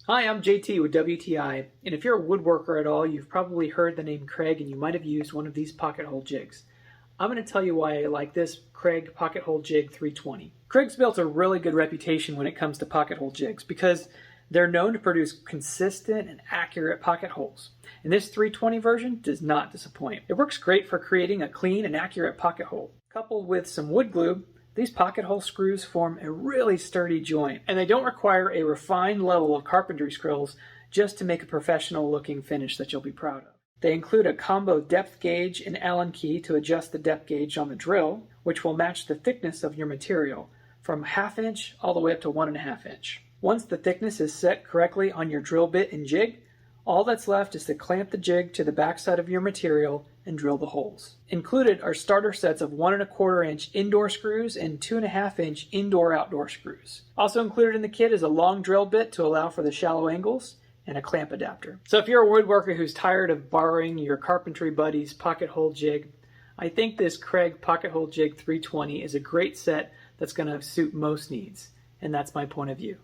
Hi, I'm JT with WTI, and if you're a woodworker at all, you've probably heard the name Kreg and you might have used one of these pocket hole jigs. I'm going to tell you why I like this Kreg pocket hole jig 320. Kreg's built a really good reputation when it comes to pocket hole jigs because they're known to produce consistent and accurate pocket holes. And this 320 version does not disappoint. It works great for creating a clean and accurate pocket hole. Coupled with some wood glue, these pocket hole screws form a really sturdy joint, and they don't require a refined level of carpentry skills just to make a professional looking finish that you'll be proud of. They include a combo depth gauge and Allen key to adjust the depth gauge on the drill, which will match the thickness of your material from 1/2 inch all the way up to 1.5 inch. Once the thickness is set correctly on your drill bit and jig, all that's left is to clamp the jig to the backside of your material and drill the holes. Included are starter sets of 1.25 inch indoor screws and 2.5 inch indoor-outdoor screws. Also included in the kit is a long drill bit to allow for the shallow angles and a clamp adapter. So if you're a woodworker who's tired of borrowing your carpentry buddy's pocket hole jig, I think this Kreg pocket hole jig 320 is a great set that's going to suit most needs, and that's my point of view.